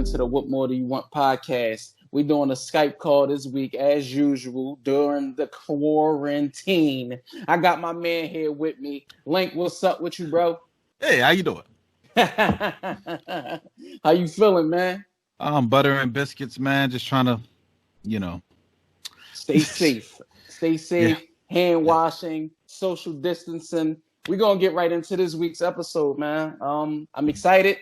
into the What More Do You Want podcast. We're doing a Skype call this week as usual during the quarantine. I got my man here with me. Link, what's up with you, bro? Hey, how you doing? How you feeling, man? Butter and biscuits, man. Just trying to, you know. Stay safe. Stay Yeah. safe. Hand washing, social distancing. We're gonna get right into this week's episode, man. I'm excited.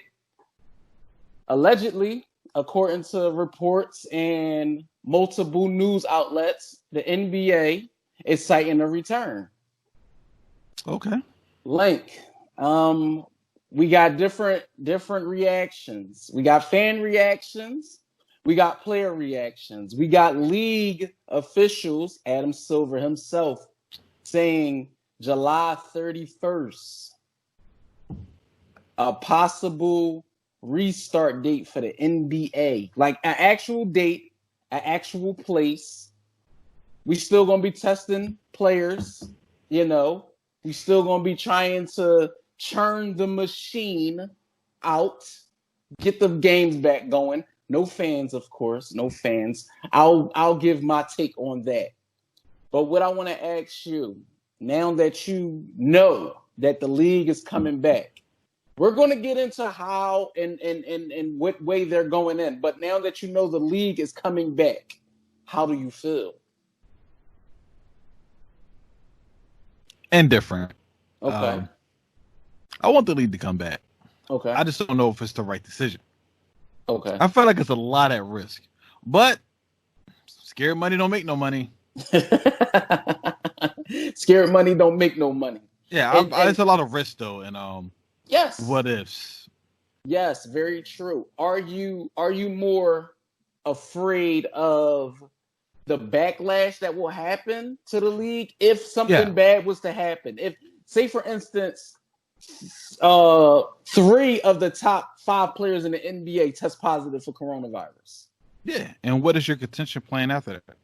Allegedly, according to reports and multiple news outlets, the NBA is citing a return. Okay. Link, we got different reactions. We got fan reactions. We got player reactions. We got league officials, Adam Silver himself, saying July 31st, a possible restart date for the NBA. Like an actual date, an actual place. We still gonna be testing players, you know. We still gonna be trying to churn the machine out, get the games back going. No fans, of course, no fans. I'll give my take on that. But what I want to ask you, now that you know that the league is coming back, we're going to get into how and what way they're going in. But now that you know the league is coming back, how do you feel? Indifferent. Okay. I want the league to come back. Okay. I just don't know if it's the right decision. Okay. I feel like it's a lot at risk. But scared money don't make no money. Scared money don't make no money. Yeah, it's a lot of risk though, and yes, what ifs. Yes, very true. Are you more afraid of the backlash that will happen to the league if something bad was to happen? If, say, for instance, 3 of the top 5 players in the NBA test positive for coronavirus. Yeah, and what is your contention plan after that?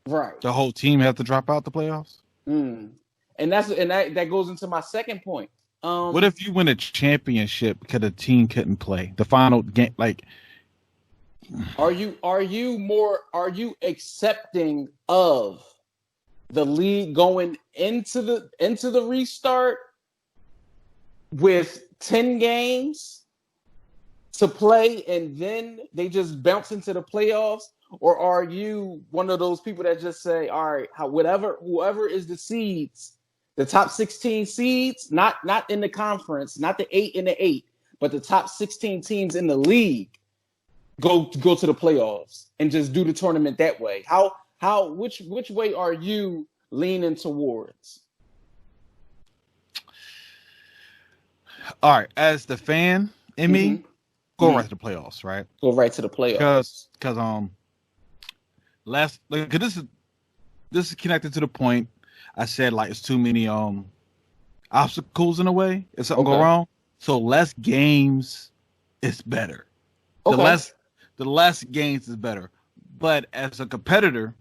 Right. The whole team have to drop out the playoffs? And that goes into my second point. What if you win a championship because the team couldn't play the final game? Like, are you accepting of the league going into the restart with 10 games to play and then they just bounce into the playoffs? Or are you one of those people that just say, all right, whoever is the seeds, the top 16 seeds, not in the conference, not the 8 in the 8, but the top 16 teams in the league go to the playoffs and just do the tournament that way? Which way are you leaning towards? All right, as the fan in me, go right to the playoffs, right? Go right to the playoffs. Because this is connected to the point I said, like, it's too many obstacles in a way if something go wrong. So less games is better. The less games is better. But as a competitor,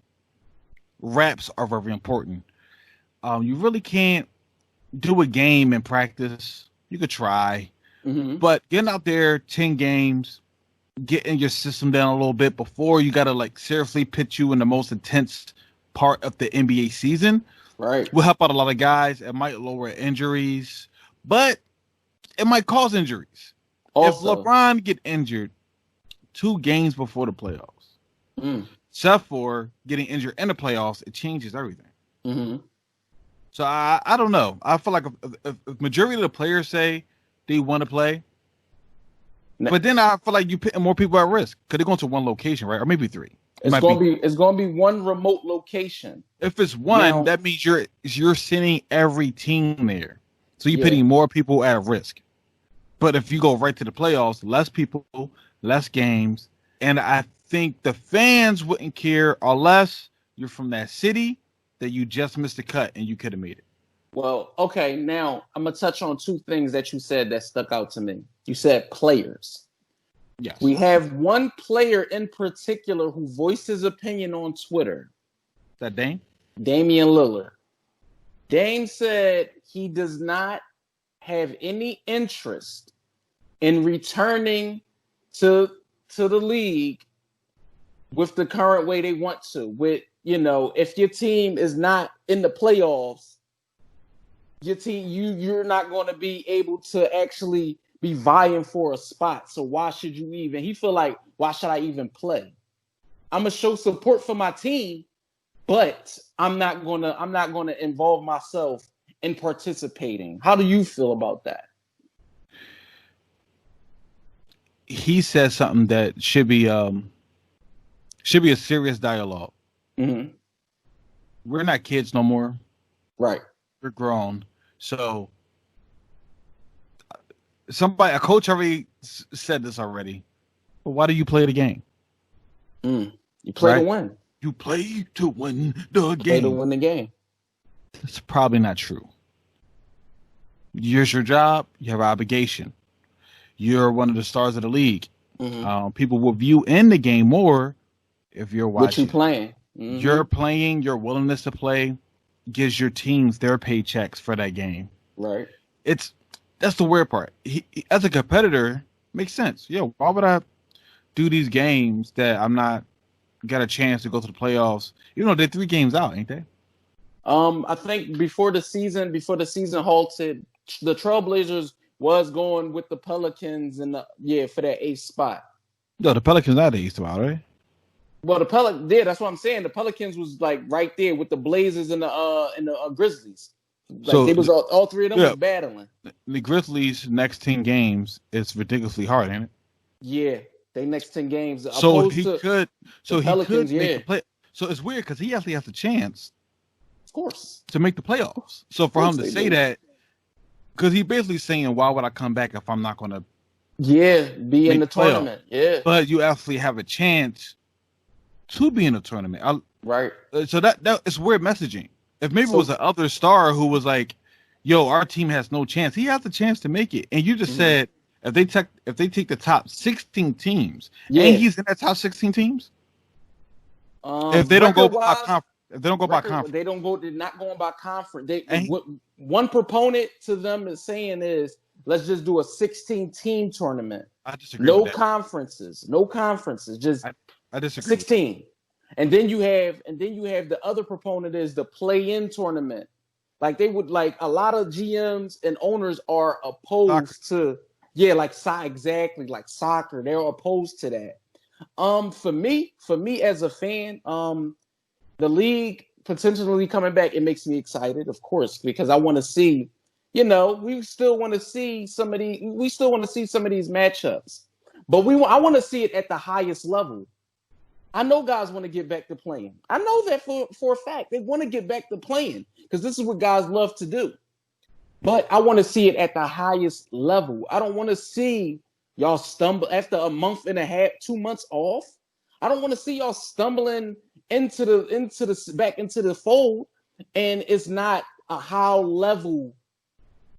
reps are very important. You really can't do a game in practice. You could try, but getting out there 10 games, getting your system down a little bit before you got to like seriously pitch you in the most intense part of the NBA season, right, will help out a lot of guys. It might lower injuries, but it might cause injuries. Also, if LeBron get injured 2 games before the playoffs, except for getting injured in the playoffs, it changes everything. So I don't know. I feel like if majority of the players say they want to play, but then I feel like you put more people at risk because they're going to one location, right? Or maybe 3. It's going to be one remote location. If it's one, that means you're sending every team there. So you're putting more people at risk. But if you go right to the playoffs, less people, less games, and I think the fans wouldn't care unless you're from that city that you just missed the cut and you could have made it. Well, okay, now I'm going to touch on 2 things that you said that stuck out to me. You said players. Yes. We have one player in particular who voiced his opinion on Twitter. Is that Dame? Damian Lillard. Dame said he does not have any interest in returning to to the league with the current way they want to. With, if your team is not in the playoffs, your team you're not going to be able to actually be vying for a spot. So why should you even? He feel like, why should I even play? I'm gonna show support for my team, but I'm not gonna involve myself in participating. How do you feel about that? He said something that should be a serious dialogue. Mm-hmm. We're not kids no more. Right. We're grown. So a coach already said this already. But why do you play the game? You play to win. You play to win the game. Play to win the game. It's probably not true. Here's your job. You have an obligation. You're one of the stars of the league. Mm-hmm. People will view in the game more if you're watching. What you playing? Mm-hmm. You're playing. Your willingness to play gives your teams their paychecks for that game. Right. That's the weird part. He, as a competitor, makes sense. Yeah. Why would I do these games that I'm not got a chance to go to the playoffs? They're 3 games out, ain't they? I think before the season halted, the Trailblazers was going with the Pelicans for that 8th spot. No, the Pelicans are the 8th spot, right? Well, the Pelicans did. That's what I'm saying. The Pelicans was like right there with the Blazers and the Grizzlies. So they was all 3 of them was battling. The Grizzlies' next 10 games is ridiculously hard, ain't it? Yeah, they next 10 games. So he could Pelicans, make the play. So it's weird because he actually has a chance, of course, to make the playoffs. So for him to say that, because he's basically saying, "Why would I come back if I'm not going to?" Yeah, be in the tournament. Yeah, but you actually have a chance to be in the tournament, right? So that it's weird messaging. If maybe it was the other star who was like, "Yo, our team has no chance," he has a chance to make it, and you just said if they take the top 16 teams, and he's in that top 16 teams, if they don't go by conference. If they don't go by conference, they're not going by conference. One proponent to them is saying is, let's just do a 16-team tournament. I disagree. No conferences, just I disagree. 16. And then you have the other proponent is the play-in tournament. Like they would a lot of GMs and owners are opposed to exactly like soccer. They're opposed to that. For me as a fan, the league potentially coming back, it makes me excited, of course, because I want to see, we still want to see some of these matchups, but I want to see it at the highest level. I know guys want to get back to playing. I know that for a fact. They want to get back to playing because this is what guys love to do. But I want to see it at the highest level. I don't want to see y'all stumble after a month and a half, 2 months off. I don't want to see y'all stumbling into the fold, and it's not a high level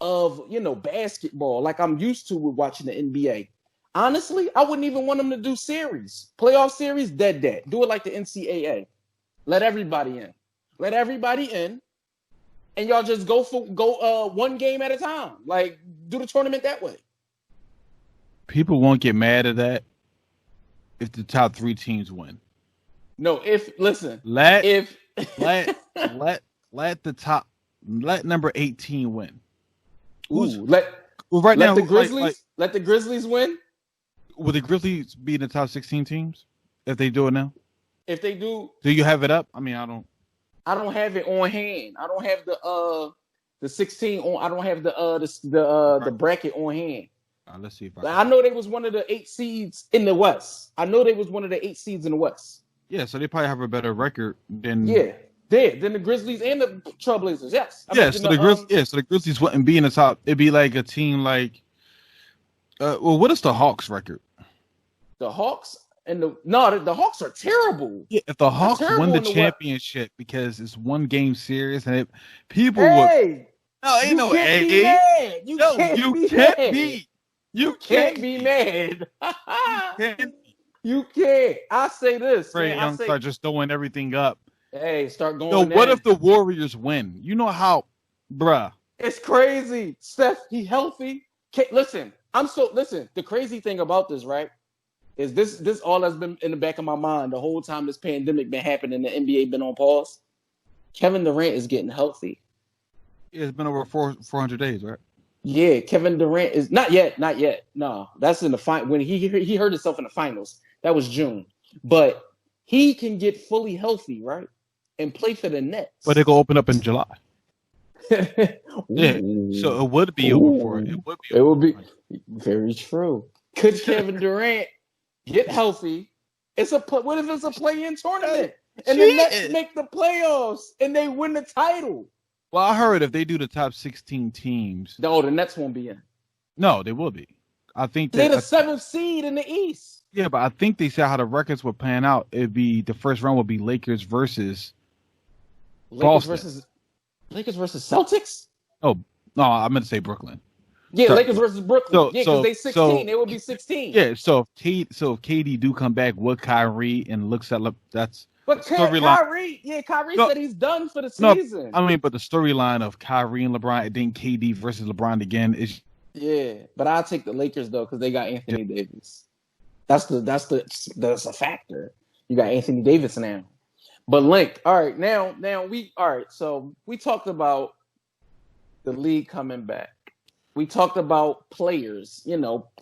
of basketball like I'm used to with watching the NBA. Honestly, I wouldn't even want them to do playoff series, dead. Do it like the NCAA. Let everybody in, and y'all just go one game at a time. Like do the tournament that way. People won't get mad at that if the top 3 teams win. No, let number 18 win. Let the Grizzlies win. Will the Grizzlies be in the top 16 teams if they do it now? If they do you have it up? I mean, I don't have it on hand. I don't have the 16 on. I don't have the bracket on hand. Let's see if I know they was one of the 8 seeds in the West. Yeah, so they probably have a better record than than the Grizzlies and the Trailblazers. Yes. So the Grizzlies wouldn't be in the top. It'd be like a team like. What is the Hawks record? The Hawks the Hawks are terrible. Yeah, if the Hawks win the championship because it's 1 game series and people would. No, ain't no A. You can't be mad. You can't. I say this. Trae Young start just throwing everything up. Hey, start going. So what if the Warriors win? You know how, bruh? It's crazy. Steph, he healthy. Listen. The crazy thing about this, right? Is this all that's been in the back of my mind the whole time this pandemic been happening? The NBA been on pause. Kevin Durant is getting healthy. It's been over 400 days, right? Yeah, Kevin Durant is not yet. No, that's in the final. When he hurt himself in the finals, that was June. But he can get fully healthy, right, and play for the Nets. But they go open up in July. Yeah, Ooh. so it would be over for it. It would be very true. Could Kevin Durant get healthy? What if it's a play-in tournament and the Nets make the playoffs and they win the title? Well, I heard if they do the top 16 teams, No, the Nets won't be in. No, they will be. I think they're the 7th seed in the East. Yeah, but I think they said how the records would pan out. It'd be the first round would be Lakers versus Boston. Lakers versus Celtics? Oh, no, I meant to say Brooklyn. Yeah, so, Lakers versus Brooklyn. Because they 16. They would be 16. Yeah, so if KD do come back with Kyrie and looks at that's. But Kyrie said he's done for the season. I mean, but the storyline of Kyrie and LeBron and then KD versus LeBron again is. Yeah, but I'll take the Lakers though because they got Anthony Davis. That's a factor. You got Anthony Davis now. But Link, all right, now so we talked about the league coming back. We talked about players,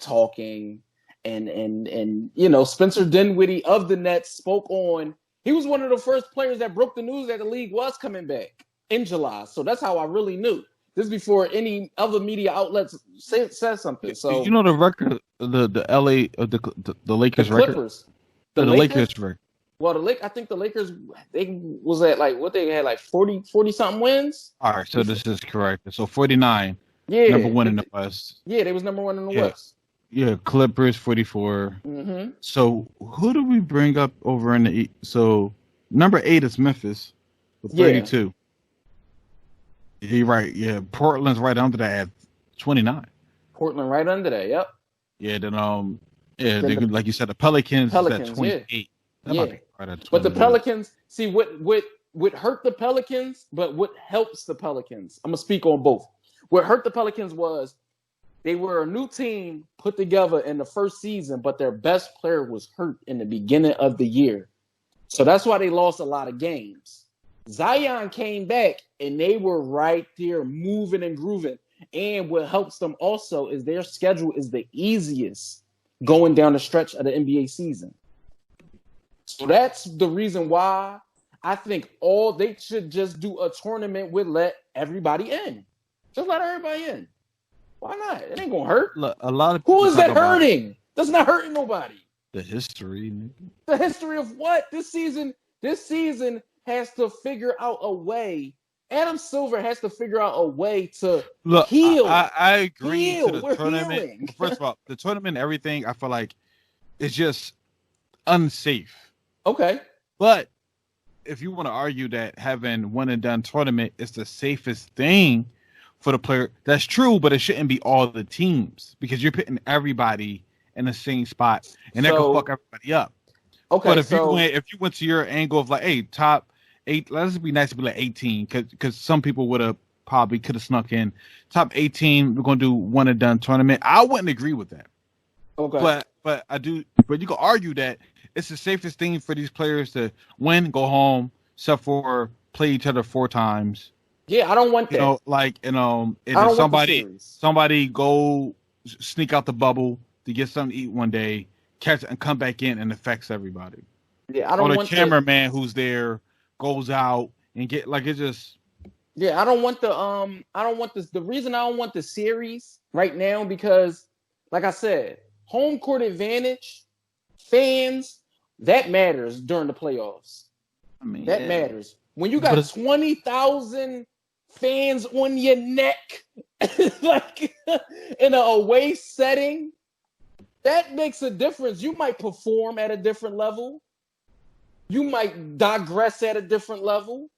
talking and Spencer Dinwiddie of the Nets spoke on. He was one of the first players that broke the news that the league was coming back in July. So that's how I really knew. This is before any other media outlets said something. So you know the record, the LA, the Lakers record, the Lakers record. Well, I think the Lakers they was at they had 40 something wins. All right, so this is correct. So 49. Yeah, number one in the West. Yeah, they was number one in the West. Yeah, Clippers 44. Mm-hmm. So who do we bring up over in the East? So number 8 is Memphis with 32. Yeah, you're right. Yeah, Portland's right under that at 29. Portland right under that. Yep. Yeah. Then like you said, the Pelicans is at 28. Yeah. But the Pelicans, see what hurt the Pelicans, but what helps the Pelicans. I'm gonna speak on both. What hurt the Pelicans was they were a new team put together in the first season, but their best player was hurt in the beginning of the year. So that's why they lost a lot of games. Zion came back, and they were right there moving and grooving. And what helps them also is their schedule is the easiest going down the stretch of the NBA season. So that's the reason why I think they should just do a tournament with let everybody in. Just let everybody in. Why not? It ain't gonna hurt. Look, a lot of who is that hurting? That's not hurting nobody. The history. The history of what? This season has to figure out a way. Adam Silver has to figure out a way to heal. I agree to the tournament. Healing. First of all, the tournament, everything, I feel like it's just unsafe. Okay. But if you want to argue that having one and done tournament is the safest thing for the player, that's true, but it shouldn't be all the teams because you're putting everybody in the same spot and that could fuck everybody up. Okay. But if you went to your angle of hey, top 8, let's be nice to be 18 because some people would have probably could have snuck in top 18. We're gonna do one and done tournament. I wouldn't agree with that. Okay. But I do. But you can argue that it's the safest thing for these players to win, go home, except for play each other 4 times. Yeah, I don't want that. And somebody go sneak out the bubble to get something to eat one day, catch it and come back in and affects everybody. Yeah, I don't want the cameraman who's there goes out and get it just. Yeah, I don't want this. The reason I don't want the series right now because, like I said, home court advantage, fans, that matters during the playoffs. I mean, that matters. When you got 20,000 fans on your neck, in an away setting, that makes a difference. You might perform at a different level. You might digress at a different level.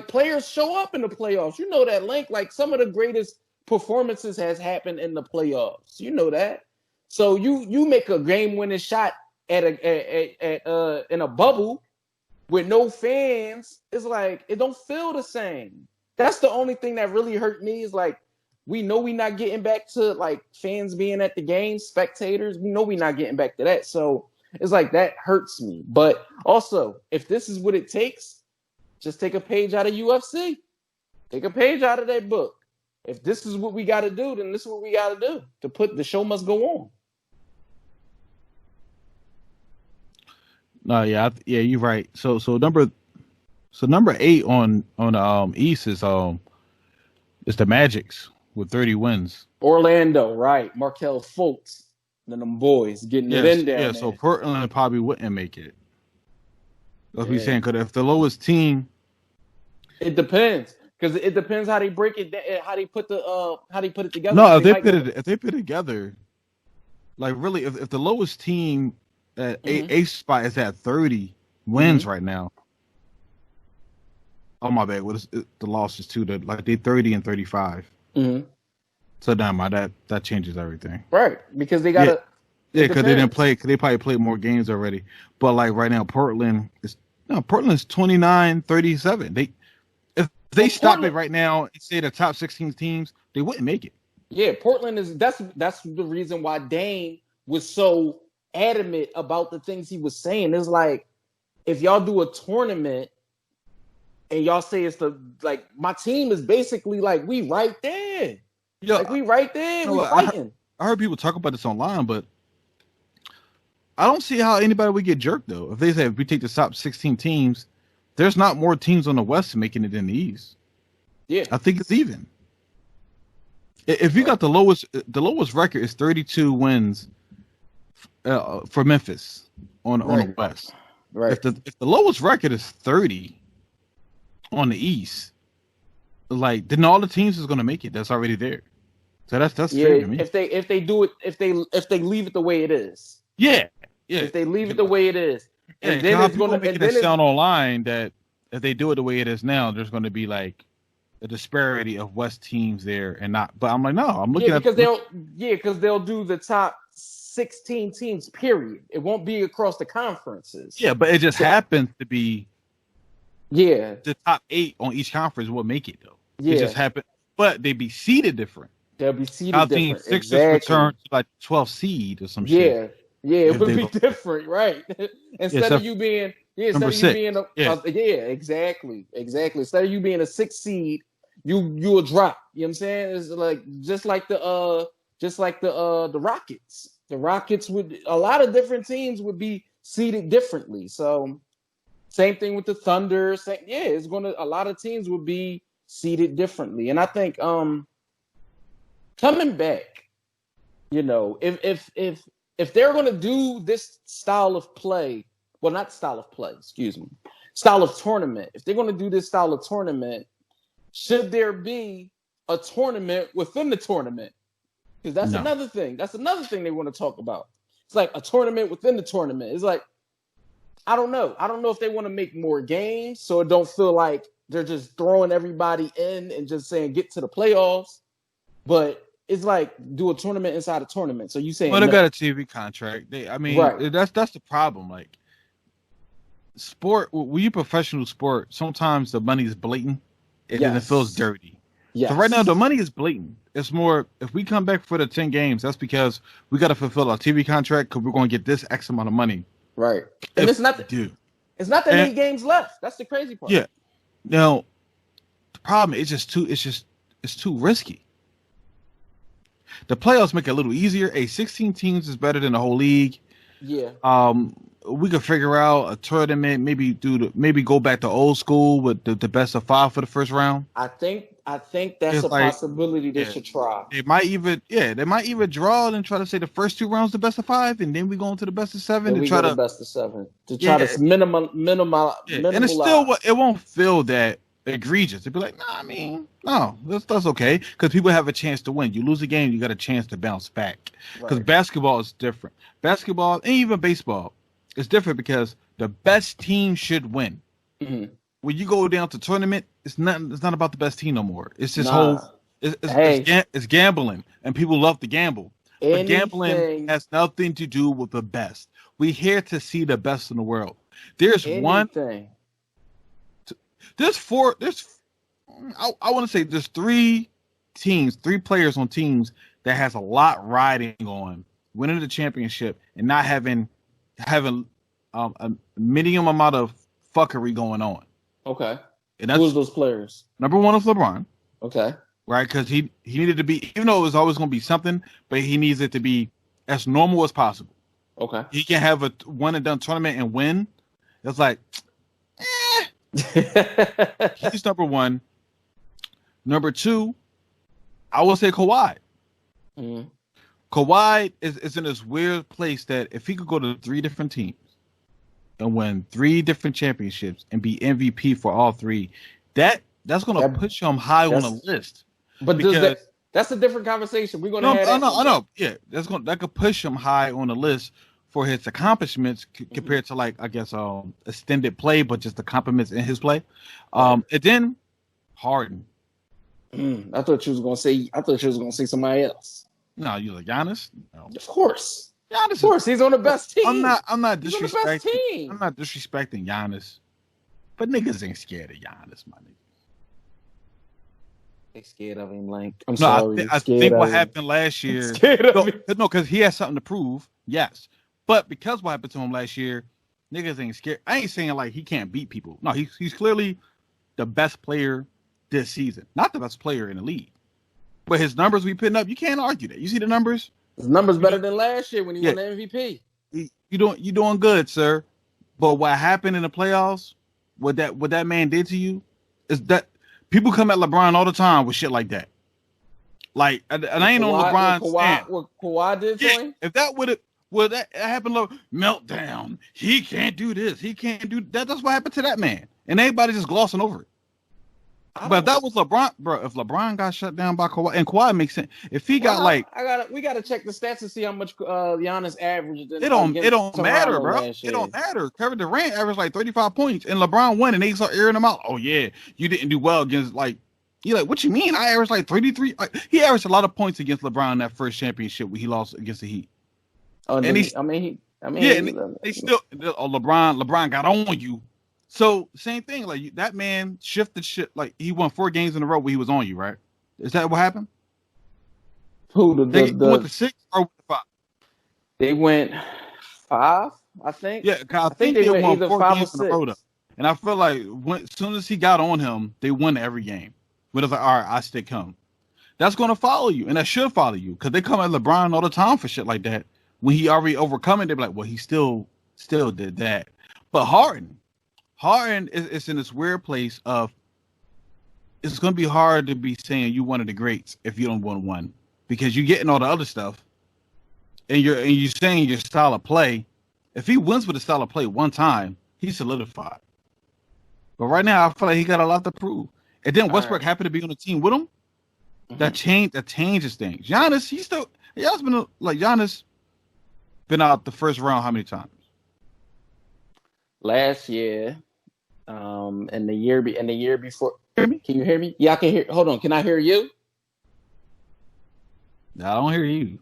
Players show up in the playoffs. You know that, Link. Some of the greatest performances has happened in the playoffs. You know that. So you make a game-winning shot in a bubble with no fans. It's it don't feel the same. That's the only thing that really hurt me is we know we're not getting back to like fans being at the game, spectators. We know we're not getting back to that. So it's like that hurts me. But also, if this is what it takes, just take a page out of UFC. Take a page out of that book. If this is what we got to do, then this is what we got to do. To put the show must go on. No, yeah, you're right. So number 8 on East is the Magics with 30 wins. Orlando, right? Markelle Fultz, and them boys getting it in down there. So Portland probably wouldn't make it. That's what we're saying. Because if the lowest team, it depends. Because it depends how they break it, how they put it together. No, if they put it together, like really, if the lowest team at eighth spot is at 30 wins right now. Oh my bad, what is the losses too? Like they 30 and 35. Mm-hmm. So damn, that changes everything. Right, because they got to. Yeah, because they didn't play. Cause they probably played more games already. But like right now, Portland's 29-37. If they stop it right now and say the top 16 teams, they wouldn't make it. Yeah, Portland is that's the reason why Dame was so adamant about the things he was saying. It's like if y'all do a tournament and y'all say it's like my team is basically like we right there. Yo, like we right there. We fighting. I heard people talk about this online, but I don't see how anybody would get jerked though. If they say if we take the top 16 teams, there's not more teams on the West making it in the East. Yeah, I think it's even. If you got the lowest record is 32 wins for Memphis on the West. Right. If the lowest record is 30 on the East, like then all the teams is going to make it. That's already there. So that's fair to me. If they do it, if they leave it the way it is. Yeah. If they leave it the way it is, and then it's going to make it sound online that if they do it the way it is now, there's going to be like a disparity of West teams there and not. But I'm like, no, I'm looking because they'll do the top 16 teams. Period. It won't be across the conferences. Yeah, but it just happens to be. Yeah, the top 8 on each conference will make it though. Yeah, it just happened, but they be seeded different. They'll be seeded different. Sixers return to like 12 seed or some shit. Yeah, it would be different, right? Instead of you being exactly. Instead of you being a 6 seed, you'll drop. You know what I'm saying? It's like just like the Rockets. The Rockets would a lot of different teams would be seeded differently. So same thing with the Thunder. It's a lot of teams would be seeded differently. And I think coming back, if they're going to do this style of play, well, not style of play, excuse me, style of tournament. If they're going to do this style of tournament, should there be a tournament within the tournament? Because that's another thing. That's another thing they want to talk about. It's like a tournament within the tournament. It's like, I don't know. I don't know if they want to make more games so it don't feel like they're just throwing everybody in and just saying get to the playoffs. But it's like do a tournament inside a tournament. So you saying they got a TV contract. That's the problem. Like sport, when you professional sport, sometimes the money is blatant and then it feels dirty. Yes. So right now the money is blatant. It's more if we come back for the 10 games, that's because we got to fulfill our TV contract because we're going to get this X amount of money. Right. And it's not that many games left. That's the crazy part. Yeah. Now the problem is it's too risky. The playoffs make it a little easier. 16 teams is better than the whole league. Yeah. We could figure out a tournament. Maybe go back to old school with the best of 5 for the first round. I think that's a possibility they should try. They might even draw and try to say the first 2 rounds the best of 5, and then we go into the best of 7 to try to best of 7 to try to minimize. And it's still it won't feel that egregious. They'd be like, no, that's okay because people have a chance to win. You lose a game, you got a chance to bounce back. Because basketball is different. Basketball and even baseball is different because the best team should win. Mm-hmm. When you go down to tournament, it's not about the best team no more. It's just it's gambling, and people love to gamble. But gambling has nothing to do with the best. We're here to see the best in the world. There's 3 I want to say there's 3 three players on teams that has a lot riding on winning the championship and not having a minimum amount of fuckery going on. Okay. And Who is those players? Number one is LeBron. Okay. Right, because he needed to be, even though it was always going to be something, but he needs it to be as normal as possible. Okay. He can have a one and done tournament and win. It's like, he's number one. Number two, I will say Kawhi. Mm-hmm. Kawhi is in this weird place that if he could go to 3 different teams and win 3 different championships and be MVP for all 3, that's going to push him high on the list. But that's a different conversation. We're going to have that. I know. Yeah, that could push him high on the list for his accomplishments compared to, like, I guess extended play, but just the compliments in his play. And then Harden. I thought you was going to say somebody else. No, you like Giannis? No. Of course. Giannis. Of course, he's on the best team. I'm not disrespecting. I'm not disrespecting Giannis, but niggas ain't scared of Giannis, my nigga. They scared of him, like I'm sorry. I think what happened last year. No, because he has something to prove. Yes, but because what happened to him last year, niggas ain't scared. I ain't saying like he can't beat people. No, he's clearly the best player this season. Not the best player in the league. But his numbers we putting up, you can't argue that. You see the numbers? His numbers better than last year when he won the MVP. You doing good, sir. But what happened in the playoffs, what that man did to you, is that people come at LeBron all the time with shit like that. Like, and I ain't on LeBron's stand. What Kawhi did to him? If that that happened, meltdown. He can't do this. He can't do that. That's what happened to that man. And everybody just glossing over it. But if that was LeBron, bro, if LeBron got shut down by Kawhi, and Kawhi makes sense. If he got we gotta check the stats to see how much Giannis averaged. It don't matter, bro. It don't matter. Kevin Durant averaged like 35 points, and LeBron won, and they start airing him out. Oh yeah, you didn't do well against you're like, what you mean? I averaged like 33. He averaged a lot of points against LeBron in that first championship when he lost against the Heat. Oh, and they still LeBron got on you. So same thing, like that man shifted shit. Like he won 4 games in a row where he was on you, right? Is that what happened? Who they went to 6 or 5? They went 5, I think. Yeah, I think they won 4 games in a row. And I feel like as soon as he got on him, they won every game. But it's like, all right, I stick him. That's going to follow you, and that should follow you because they come at LeBron all the time for shit like that. When he already overcome it, they be like, well, he still did that. But Harden is in this weird place of it's going to be hard to be saying you one of the greats if you don't win one because you're getting all the other stuff and you're saying your style of play. If he wins with a style of play one time, he's solidified. But right now, I feel like he got a lot to prove. And then Westbrook happened to be on the team with him. Mm-hmm. That changes things. Giannis been out the first round how many times? Last year, and the year before. Hear me? Can you hear me? Yeah, I can hear. Hold on. Can I hear you? No, I don't hear you.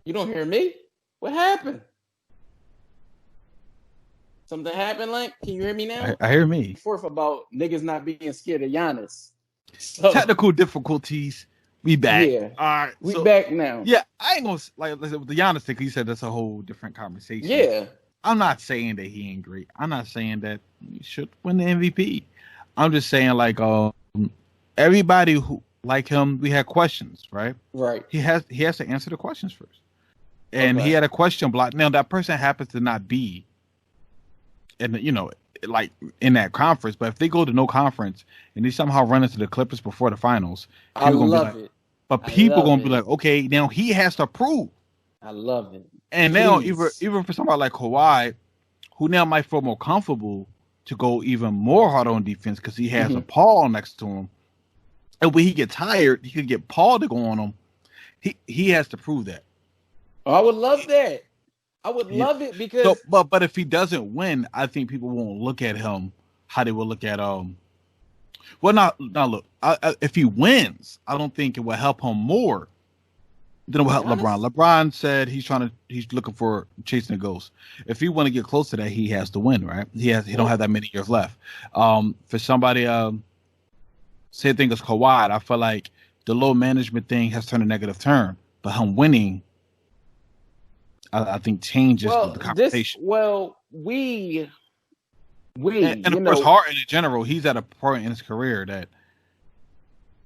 You don't hear me? What happened? Something happened, Link? Can you hear me now? I hear me. Fourth about niggas not being scared of Giannis. So, technical difficulties. We back. Yeah. All right. We back now. Yeah, I ain't gonna like with the Giannis thing. You said that's a whole different conversation. Yeah. I'm not saying that he ain't great. I'm not saying that he should win the MVP. I'm just saying like everybody who like him, we had questions, right? Right. He has to answer the questions first. And he had a question block. Now that person happens to not be like in that conference, but if they go to no conference and they somehow run into the Clippers before the finals, I love it. But people gonna be like, okay, now he has to prove. I love it. And now even for somebody like Kawhi, who now might feel more comfortable to go even more hard on defense because he has a Paul next to him. And when he gets tired, he could get Paul to go on him. He has to prove that. Oh, I would love that. I would love it because but if he doesn't win, I think people won't look at him how they will look at if he wins, I don't think it will help him more than it will help LeBron. LeBron said he's looking for chasing a ghost. If he want to get close to that, he has to win, right? He don't have that many years left. For somebody same thing as Kawhi, I feel like the low management thing has turned a negative turn. But him winning, I think changes the conversation. We and of course, Harden in general, he's at a point in his career that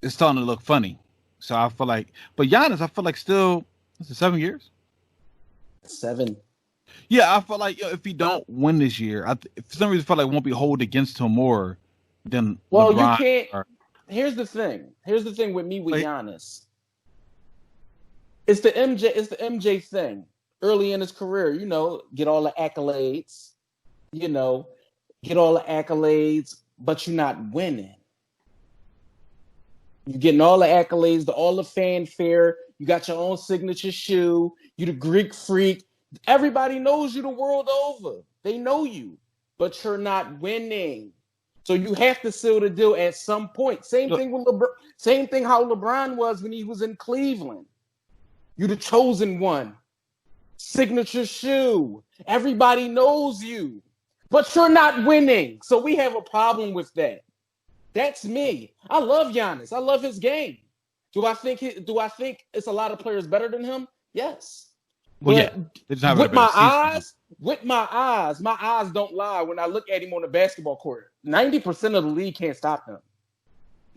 it's starting to look funny. So I feel like, but Giannis, I feel like still, is it 7 years? 7. Yeah, I feel like if he don't win this year, for some reason, I feel like it won't be held against him more than LeBron. You can't. Here's the thing. Here's the thing with me with Giannis. It's the MJ thing. Early in his career, get all the accolades, but you're not winning. You're getting all the accolades, all the fanfare. You got your own signature shoe. You the Greek freak. Everybody knows you the world over. They know you, but you're not winning. So you have to seal the deal at some point. Same thing with LeBron. Same thing how LeBron was when he was in Cleveland. You the chosen one. Signature shoe. Everybody knows you, but you're not winning. So we have a problem with that. That's me. I love Giannis. I love his game. Do I think it's a lot of players better than him? Yes. Well, yeah. With my eyes, my eyes don't lie when I look at him on the basketball court. 90% of the league can't stop him.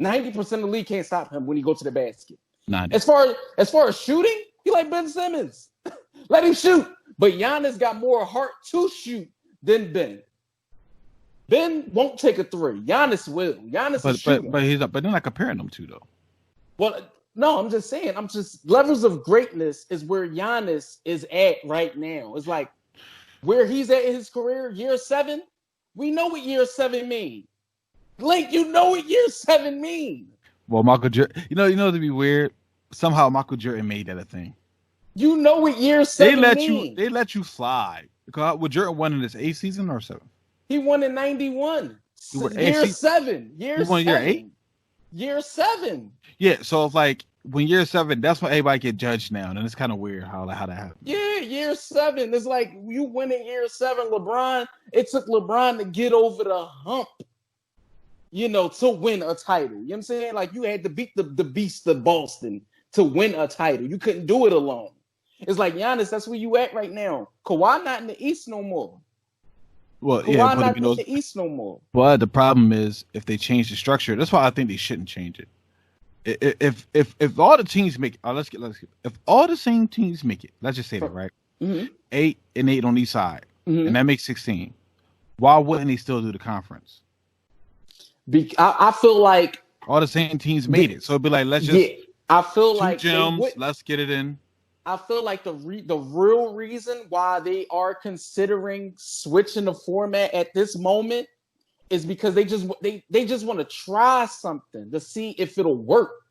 90% of the league can't stop him when he goes to the basket. 90. As far as shooting, he like Ben Simmons. Let him shoot. But Giannis got more heart to shoot than Ben. Ben won't take a 3. Giannis will. Giannis is shooting. But they're not comparing them two though. Well, no, I'm just saying. Levels of greatness is where Giannis is at right now. It's like where he's at in his career, year 7. We know what year 7 mean. Blake, you know what year 7 mean. Well, Michael Jordan, to be weird. Somehow Michael Jordan made that a thing. You know what year 7 mean. They let you slide. Because would Jordan won in his 8th season or 7? He won in 91. Year 7. He won year 8? Year 7. Yeah, so it's like when year 7, that's when everybody get judged now, and it's kind of weird how that happened. Yeah, year 7. It's like you win in year 7. LeBron, it took LeBron to get over the hump, to win a title. You know what I'm saying? Like you had to beat the beast of Boston to win a title. You couldn't do it alone. It's like Giannis, that's where you at right now. Kawhi not in the East no more. Well, Kawhi not in the East no more. But the problem is if they change the structure, that's why I think they shouldn't change it. If all the teams make if all the same teams make it, let's just say that, right? Mm-hmm. 8 and 8 on each side, mm-hmm. and that makes 16. Why wouldn't they still do the conference? I feel like all the same teams made it, so it'd be like let's just. Yeah, I feel like gyms, let's get it in. I feel like the real reason why they are considering switching the format at this moment is because they just want to try something to see if it'll work.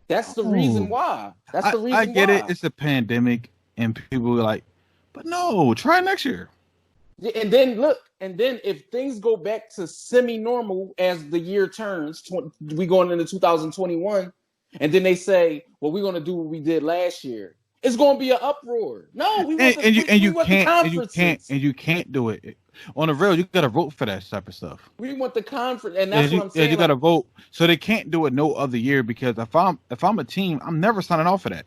That's the reason why. That's the reason why. I get it. It's a pandemic, and people are like, but no, try next year. And then if things go back to semi-normal as the year turns, we going into 2021, and then they say, well, we're going to do what we did last year. It's going to be an uproar. No, we want you can't do it on the real. You got to vote for that type of stuff. We want the conference, and that's what I'm saying. You got to vote, so they can't do it no other year because if I'm a team, I'm never signing off for that.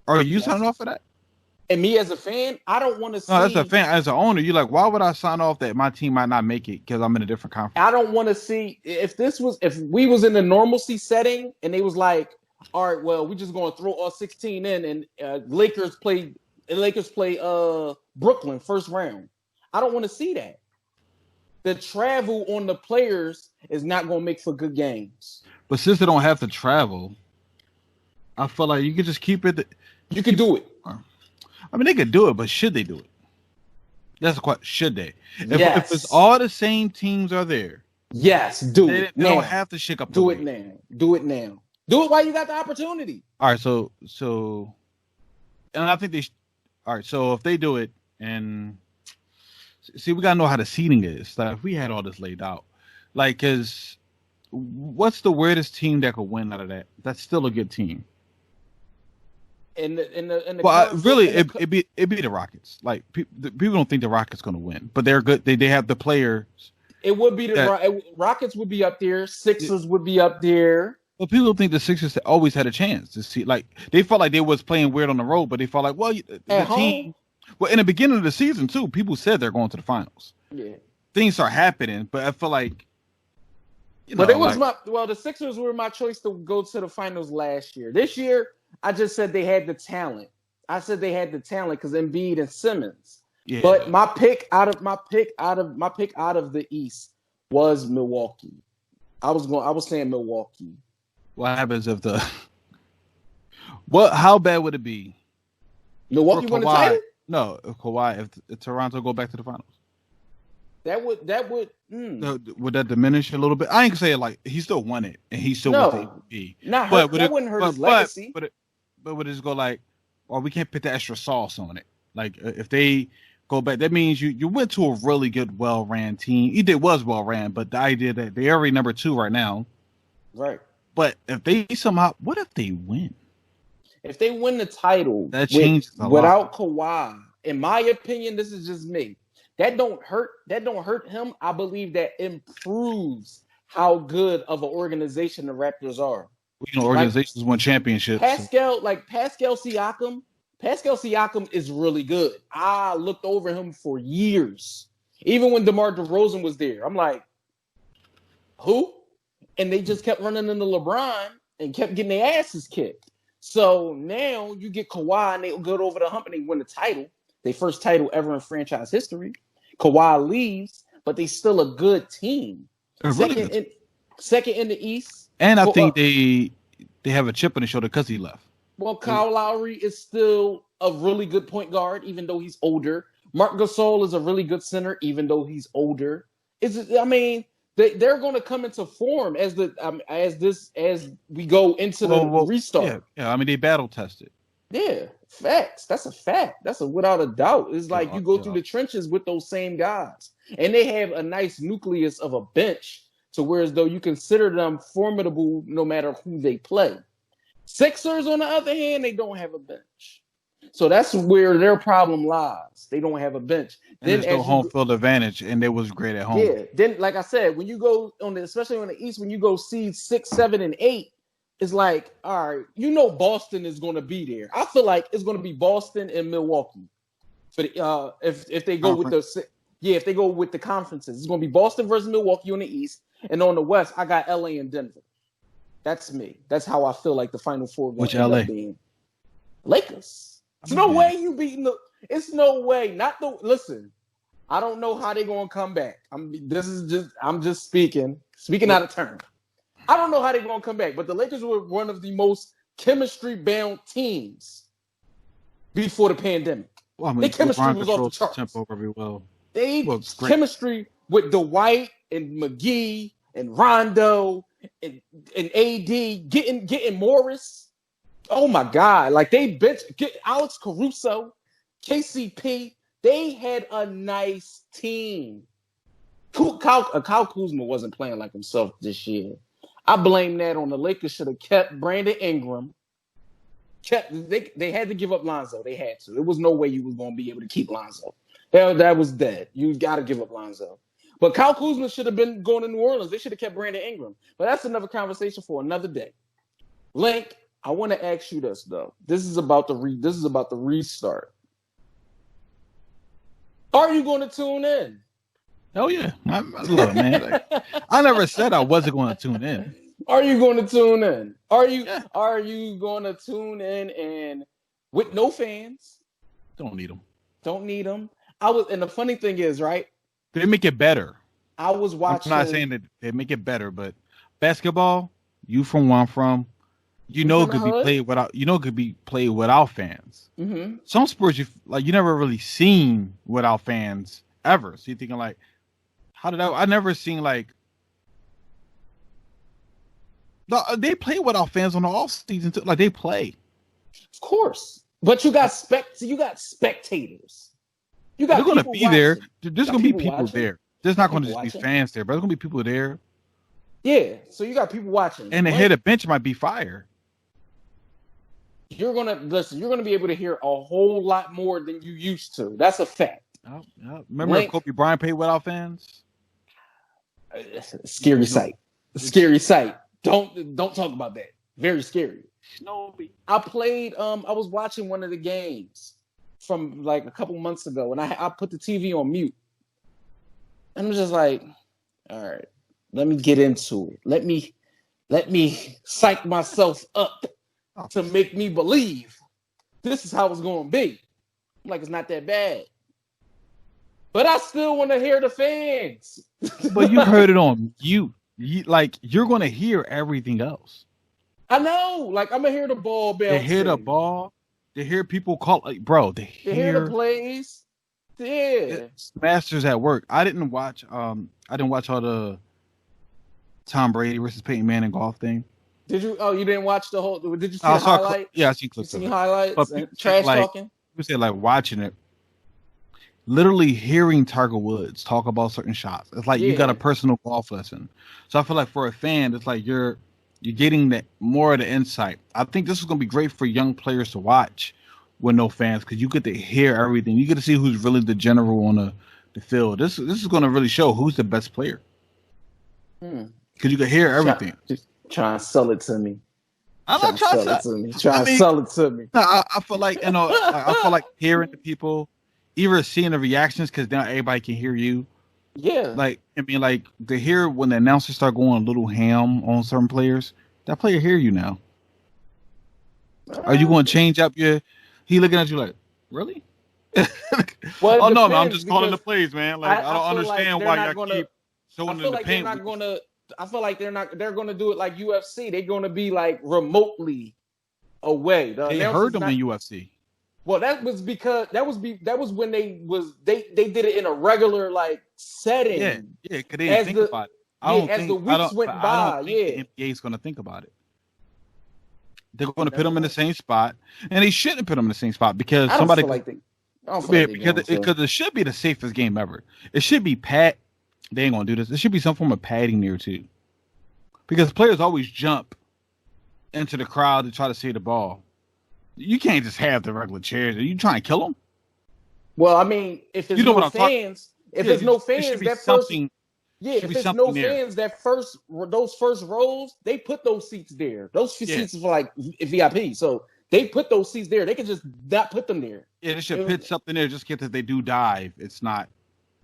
Are you signing off for that? And me as a fan, I don't want to see. No, as a fan, as an owner, you're like, why would I sign off that my team might not make it because I'm in a different conference? I don't want to see if we was in the normalcy setting and they was like, all right, well, we're just going to throw all 16 in and Lakers play Brooklyn first round. I don't want to see that. The travel on the players is not going to make for good games. But since they don't have to travel, I feel like you could just keep it. You could do it. I mean, they could do it, but should they do it? That's the question. Should they? If it's all the same teams are there, yes, do it. They don't have to shake up. Do it now. Do it now. Do it while you got the opportunity. All right, so, and I think all right, so if they do it, and see, we gotta know how the seeding is. Like, if we had all this laid out, like, cause what's the weirdest team that could win out of that? That's still a good team. It'd be the Rockets. Like, people don't think the Rockets gonna win, but they're good. They have the players. It would be Rockets would be up there. Sixers would be up there. But people think the Sixers always had a chance to see. Like they felt like they was playing weird on the road, but they felt like, well, At the home, team. Well, in the beginning of the season too, people said they're going to the finals. yeah. Things start happening, but I feel like, But it was the Sixers were my choice to go to the finals last year. This year, I just said they had the talent. I said they had the talent because Embiid and Simmons. Yeah. But my pick out of the East was Milwaukee. I was saying Milwaukee. What happens if how bad would it be? Milwaukee win the title? No, if Kawhi, if Toronto go back to the finals. Would Would that diminish a little bit? I ain't gonna say it like he still won it and he still won the MVP. That wouldn't hurt his legacy. But would it just go like, well, we can't put the extra sauce on it? Like if they go back, that means you went to a really good, well-ran team. Was well-ran, but the idea that they're already number 2 right now. Right. But if they somehow, what if they win? If they win the title that changes without Kawhi, in my opinion, this is just me. That don't hurt him. I believe that improves how good of an organization the Raptors are. Organizations win championships. Pascal Siakam. Pascal Siakam is really good. I looked over him for years. Even when DeMar DeRozan was there, I'm like, who? And they just kept running into LeBron and kept getting their asses kicked. So now you get Kawhi and they go over the hump and they win the title. Their first title ever in franchise history. Kawhi leaves, but they still a good team. Second in the East. And I think they have a chip on the shoulder because he left. Well, Kyle Lowry is still a really good point guard, even though he's older. Marc Gasol is a really good center, even though he's older. They're going to come into form as we go into the restart. Yeah. I mean, they battle tested. Yeah, facts. That's a fact. That's without a doubt. It's like you go through the trenches with those same guys, and they have a nice nucleus of a bench to where as though you consider them formidable no matter who they play. Sixers, on the other hand, they don't have a bench. So that's where their problem lies. They don't have a bench. And there's no home field advantage, and they was great at home. Yeah. Then, like I said, when you go especially on the East, when you go seed 6, 7, and 8, it's like, all right, Boston is going to be there. I feel like it's going to be Boston and Milwaukee. For the, if they go with if they go with the conferences, it's going to be Boston versus Milwaukee on the East, and on the West, I got LA and Denver. That's me. That's how I feel like the Final Four. Which LA? Lakers. It's no way you beating the. It's no way. Listen. I don't know how they're gonna come back. I'm just speaking out of turn. I don't know how they're gonna come back, but the Lakers were one of the most chemistry-bound teams before the pandemic. Well, I mean, their chemistry was off the charts. Tempo very well. They chemistry with Dwight and McGee and Rondo and AD getting Morris. Oh my God! Like they get Alex Caruso, KCP. They had a nice team. Kyle Kuzma wasn't playing like himself this year. I blame that on the Lakers. Should have kept Brandon Ingram. They had to give up Lonzo. They had to. There was no way you was going to be able to keep Lonzo. That was dead. You got to give up Lonzo. But Kyle Kuzma should have been going to New Orleans. They should have kept Brandon Ingram. But that's another conversation for another day. Link, I want to ask you this though. This is about the restart. Are you going to tune in? Oh yeah, look, man. I never said I wasn't going to tune in. Are you going to tune in? Are you going to tune in and with no fans? Don't need them. Don't need them. And the funny thing is, right? They make it better. I was watching. I'm not saying that they make it better, but basketball, you from where I'm from, it could be played without. It could be played without fans. Mm-hmm. Some sports you never really seen without fans ever. So you're thinking like, how did I never seen like. No, they play without fans on the off season too. Like they play. Of course, but you got spectators. They're going to be there. There's going to be people there. There's not going to just be fans there, but there's going to be people there. Yeah, so you got people watching. And the head of bench might be fire. You're going to be able to hear a whole lot more than you used to. That's a fact. Remember if Kobe Bryant played without fans? Scary sight. Scary sight. Don't talk about that. Very scary. Snowy. I played. I was watching one of the games from like a couple months ago, and I put the TV on mute. And I'm just like, all right, let me get into it. Let me psych myself up to make me believe this is how it's going to be. I'm like, it's not that bad. But I still want to hear the fans. But you heard it on mute. You're going to hear everything else. I know. Like, I'm going to hear the ball bouncing. They hear the ball. They hear people call. Like, bro, they hear the plays. Yeah. Masters at work. I didn't watch all the Tom Brady versus Peyton Manning golf thing. Did you? Oh, you didn't watch the whole? Did you see the highlights? Yeah, I see clips. You seen highlights? But and trash talking. People say like watching it, literally hearing Tiger Woods talk about certain shots. It's like you got a personal golf lesson. So I feel like for a fan, it's like you're getting that more of the insight. I think this is going to be great for young players to watch with no fans because you get to hear everything. You get to see who's really the general on the field. This is going to really show who's the best player because you can hear everything. Try and sell it to me. I'm not trying to sell it to me. Try and sell it to me. No, I feel like I feel like hearing the people, either seeing the reactions because now everybody can hear you. Yeah. Like I mean, like to hear when the announcers start going a little ham on certain players. That player hear you now. Are you going to change up your? He looking at you like, really? Well, oh no, I'm just calling the plays, man. Like I don't understand like why y'all keep showing in the paint. I feel like they're gonna do it like UFC. They're gonna be like remotely away. They heard them in UFC. Well, that was because that was when they did it in a regular like setting. Yeah, because they didn't think about it. As the weeks went by, the NBA's gonna think about it. They're going to put them in the same spot, and they shouldn't put them in the same spot because somebody because it should be the safest game ever. It should be They ain't gonna do this. There should be some form of padding there too, because players always jump into the crowd to try to see the ball. You can't just have the regular chairs. Are you trying to kill them? Well, I mean, if there's no fans, those first rows, they put those seats there. Those seats are like VIP, so they put those seats there. They can just not put them there. Yeah, they should put something there just in case they do dive. It's not.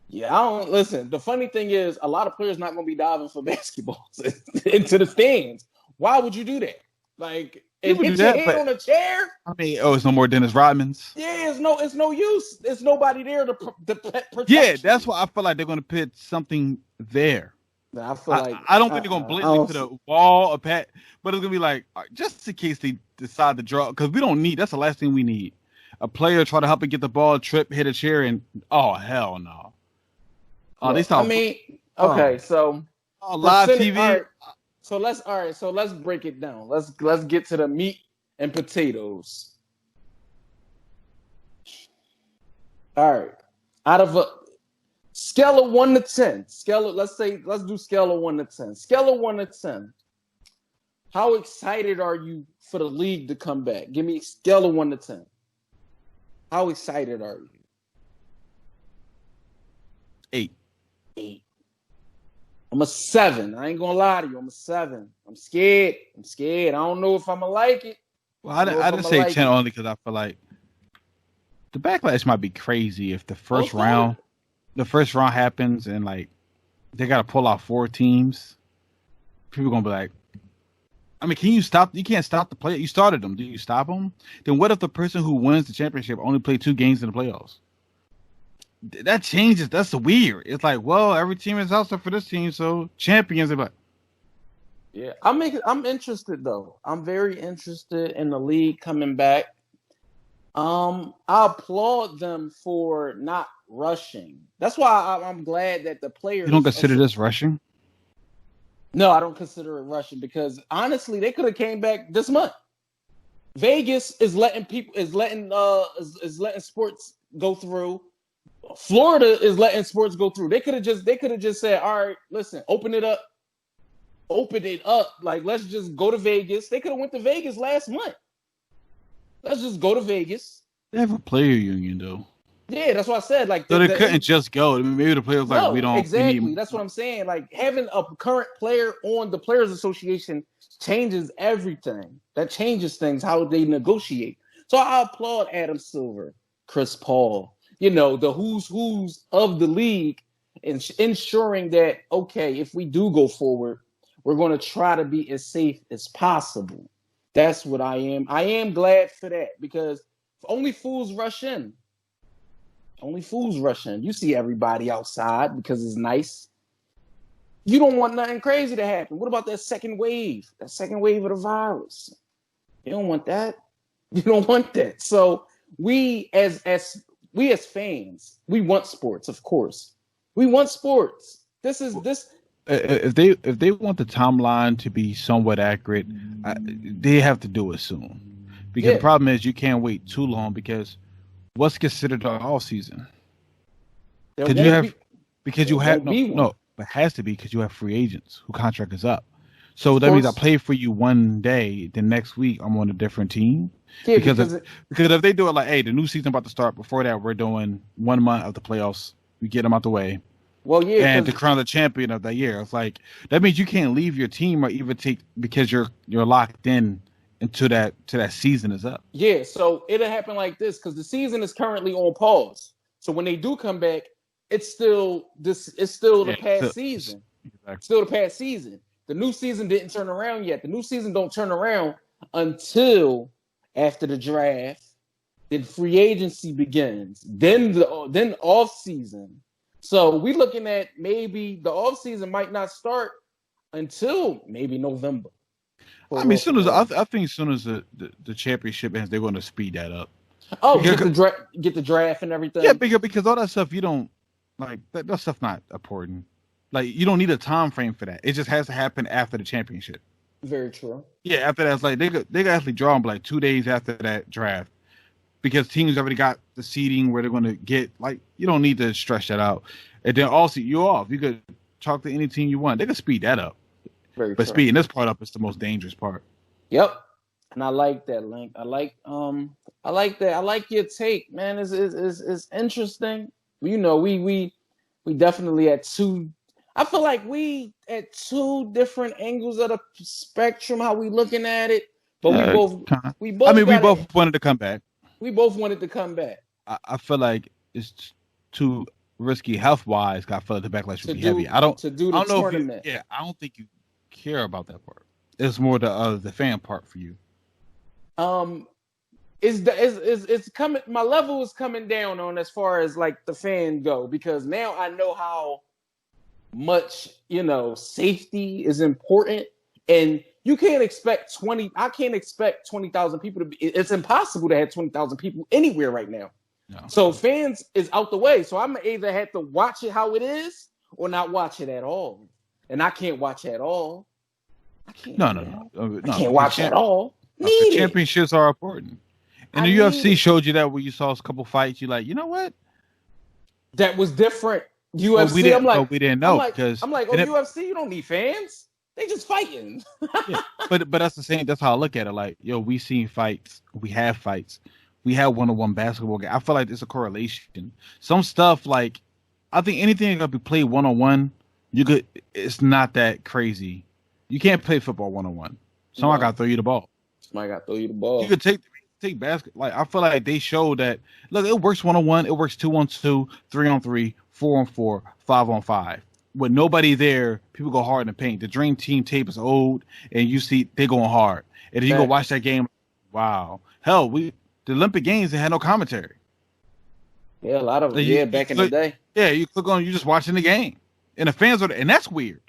Yeah, I don't listen. The funny thing is, a lot of players not going to be diving for basketballs into the stands. Why would you do that? Like, and hit your head on a chair. I mean, it's no more Dennis Rodman's. Yeah, it's no use. There's nobody there to protect. Yeah, that's why I feel like they're going to put something there. I feel like I don't think they're going to blatantly put a wall, a pad, but it's going to be like just in case they decide to draw because we don't need. That's the last thing we need. A player try to help it get the ball, trip, hit a chair, and oh hell no. Oh, they start. I mean, okay, so live TV. All right, so let's break it down. Let's get to the meat and potatoes. All right, out of a scale of 1 to 10, let's do scale of 1 to 10. Scale of 1 to 10. How excited are you for the league to come back? Give me a scale of 1 to 10. How excited are you? 8. I'm a 7. I ain't gonna lie to you. I'm a 7. I'm scared. I don't know if I'm gonna like it. Well, I didn't say 10 only because I feel like the backlash might be crazy if the first round happens and like they gotta pull out 4 teams. People gonna be like, I mean, you can't stop the player. You started them. Do you stop them? Then what if the person who wins the championship only played 2 games in the playoffs? That changes. That's weird. It's like, well, every team is out for this team, so champions are like. Yeah, I'm interested though. I'm very interested in the league coming back. I applaud them for not rushing. That's why I'm glad that the players. You don't consider this rushing? No, I don't consider it rushing because honestly, they could have came back this month. Vegas is letting sports go through. Florida is letting sports go through. They could have just said, all right, listen, open it up. Like, let's just go to Vegas. They could have went to Vegas last month. Let's just go to Vegas. They have a player union though. Yeah, that's what I said. Like So they couldn't just go. I mean, maybe the players like no, we need exactly. That's what I'm saying. Like having a current player on the Players Association changes everything. That changes things how they negotiate. So I applaud Adam Silver, Chris Paul. You know the who's of the league, and ensuring that okay, if we do go forward, we're going to try to be as safe as possible. That's what I am. I am glad for that because only fools rush in. Only fools rush in. You see everybody outside because it's nice. You don't want nothing crazy to happen. What about that second wave? That second wave of the virus. You don't want that. You don't want that. So we as fans, we want sports, of course. We want sports. This is this if they want the timeline to be somewhat accurate, they have to do it soon. Because the yeah. problem is you can't wait too long because what's considered the off season? There Because you won't have be because there you have won't be one. no, it has to be because you have free agents who contract is up. So Of that means I course. play for you one day, the next week I'm on a different team. Yeah, Because because because if they do it like, hey, the new season about to start. Before that, we're doing 1 month of the playoffs. We get them out the way, well, yeah, and to because crown the champion of that year, it's like that means you can't leave your team or even take because you're locked in until that season is up. yeah, so it'll happen like this because the season is currently on pause. So when they do come back, it's still the Yeah, past so, season. exactly. Still the past season. The new season didn't turn around yet. The new season don't turn around until after the draft. Then free agency begins. Then off season. So we looking at maybe the off season might not start until maybe November. For I mean, real, as soon for as real. I think as soon as the championship ends, they're going to speed that up. Oh, Because get the draft and yeah, everything. because all that stuff you don't like that stuff not important. Like you don't need a time frame for that. It just has to happen after the championship. Very true. Yeah, after that, it's like they could actually draw them like 2 days after that draft because teams already got the seeding where they're going to get. Like you don't need to stretch that out. And then also you're off. You could talk to any team you want. They could speed that up. Very But true. speeding this part up is the most dangerous part. Yep. And I like that, Link. I like that. I like your take, man. It's interesting. You know, we definitely at two. I feel like we at two different angles of the spectrum. How we looking at it, but Kinda. we I both mean, we got it. both wanted to come back. We both wanted to come back I feel like it's too risky health wise. I feel like the backlash would to be heavy. do I the don't know if you. tournament. Yeah, I don't think you care about that part. It's more the fan part for you. Um, it's coming. My level is coming down on as far as like the fan go because now I know how much safety is important, and you can't expect 20. I can't expect 20,000 people to be. It's impossible to have 20,000 people anywhere right now. No, So fans is out the way. So I'm either have to watch it how it is or not watch it at all, and I can't watch at all. I can't no, do no, that. no, I no. can't watch at all. Because Need it. championships are important. And I the need UFC it. showed you that when you saw a couple fights, you're like, you know what? That was different. But we UFC. didn't. But we didn't know because I'm like, oh, and it, UFC, you don't need fans. They just fighting. yeah. But that's the same. That's how I look at it. Like, yo, we seen fights. We have fights. We have one-on-one basketball game. I feel like there's a correlation. Some stuff like I think anything that could be played one-on-one, you could. It's not that crazy. You can't play football one-on-one. Someone got No, to throw you the ball. somebody got to throw you the You ball. could take basket. Like I feel like they showed that. Look, it works 1-on-1. It works 2-on-2, 3-on-3, 4-on-4, 5-on-5. With nobody there, people go hard in the paint. The Dream Team tape is old, and you see they going hard. And then you go watch Facts. that game. Wow, hell, the Olympic Games they had no commentary. Yeah, a lot of Like, yeah back in the day. yeah, you click on, you just watching the game, and the fans are, and that's weird.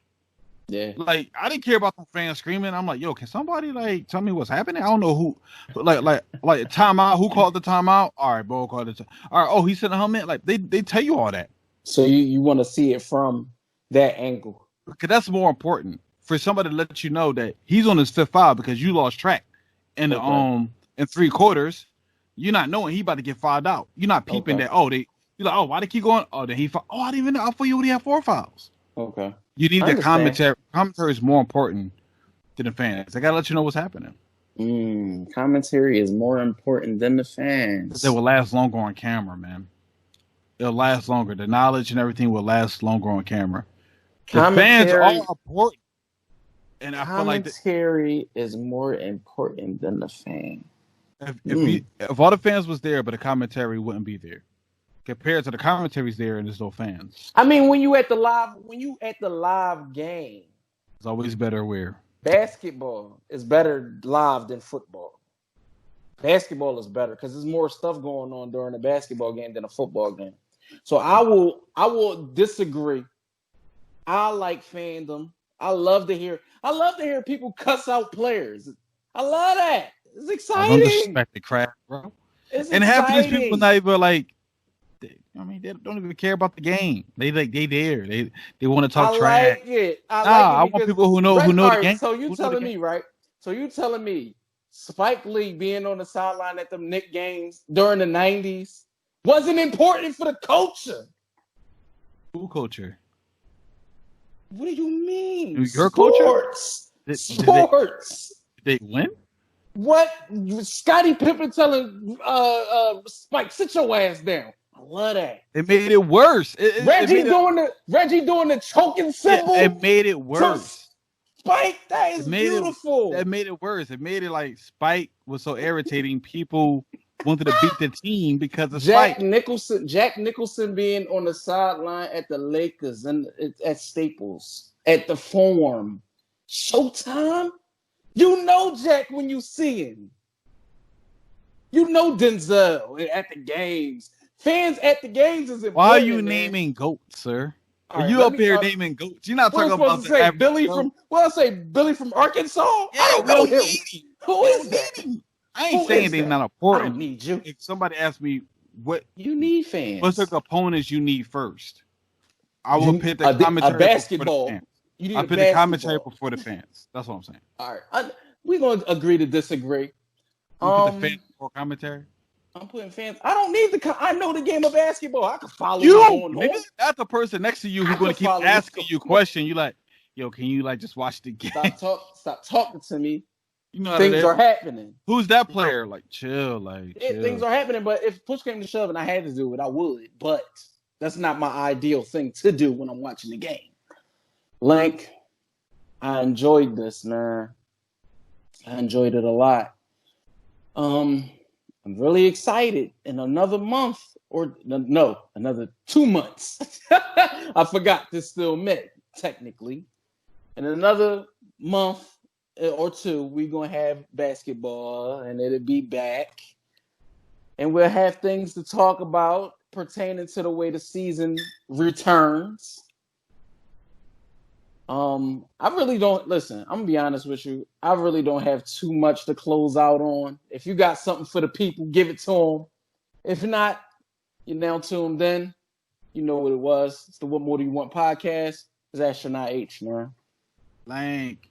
Yeah, Like I didn't care about the fans screaming. I'm like, yo, can somebody like tell me what's happening? I don't know who, like timeout. Who called the timeout? All right, Bo called it. All right, oh, he's in the helmet. Like they tell you all that so you want to see it from that angle. because that's more important for somebody to let you know that he's on his fifth foul because you lost track in the Okay, in 3 quarters. You're not knowing he about to get fouled out. You're not peeping okay, that. Oh, you're like, oh, why they keep going? Oh, then he. Oh, I didn't even know. I thought you already had 4 fouls. okay. You need I the understand. commentary. Commentary is more important than the fans. They gotta let you know what's happening. Commentary is more important than the They fans. will last longer on camera, man. it'll last longer. The knowledge and everything will last longer on camera. The fans Commentary, are important, and I feel like commentary is more important than the fan. if all the fans was there, but the commentary wouldn't be there. Compared to the commentaries there, and there's no fans. I mean, when you at the live game, It's always better where basketball is better live than football. Basketball is better because there's more stuff going on during a basketball game than a football game. So I will disagree. I like fandom. I love to hear people cuss out players. I love that. It's exciting. I don't disrespect the craft, bro. It's and half of these exciting. people not even like. They don't even care about the game. They there. They want to talk trash. Like it. I want people who know the game. So you telling me, right? So you telling me Spike Lee being on the sideline at the Knicks games during the 90s wasn't important for the culture? Who culture? What do you mean? Your culture? Sports. Did they win? What? Scottie Pippen telling Spike, sit your ass down. I love that. It made it worse. Reggie doing the choking symbol. Yeah, it made it worse. Spike, that is beautiful. That made it worse. It made it like Spike was so irritating. People wanted to beat the team because of Spike. Jack Nicholson being on the sideline at the Lakers and at Staples, at the Forum. Showtime? You know Jack when you see him. You know Denzel at the games. Fans at the games is important. Why are you naming goats, sir? Are you up here naming goats? You're not talking about the say Billy from. Well, I say Billy from Arkansas. Yeah, I don't know him. Who is that? I ain't saying they're not important. I don't need you. If somebody asks me what you need, fans. What's the components you need first? I will put the commentary a basketball. Before the fans. I put the commentary before the fans. That's what I'm saying. All right, we're gonna agree to disagree. Put the fans before commentary. I'm putting fans. I don't need I know the game of basketball. I can follow you. Maybe that's the person next to you who's going to keep asking you questions. You like, yo, can you like just watch the game? Stop talking to me. You know things are happening. Who's that player? Like, chill. Things are happening. But if push came to shove and I had to do it, I would. But that's not my ideal thing to do when I'm watching the game. Like, I enjoyed this, man. I enjoyed it a lot. I'm really excited. In another month, another 2 months. I forgot this still May, technically. In another month or two, we're going to have basketball, and it'll be back. And we'll have things to talk about pertaining to the way the season returns. I really don't listen. I'm gonna be honest with you. I really don't have too much to close out on. If you got something for the people, give it to them. If not, you're now tuned in. You know what it was. It's the What More Do You Want podcast. It's Astronaut H, man. Blank.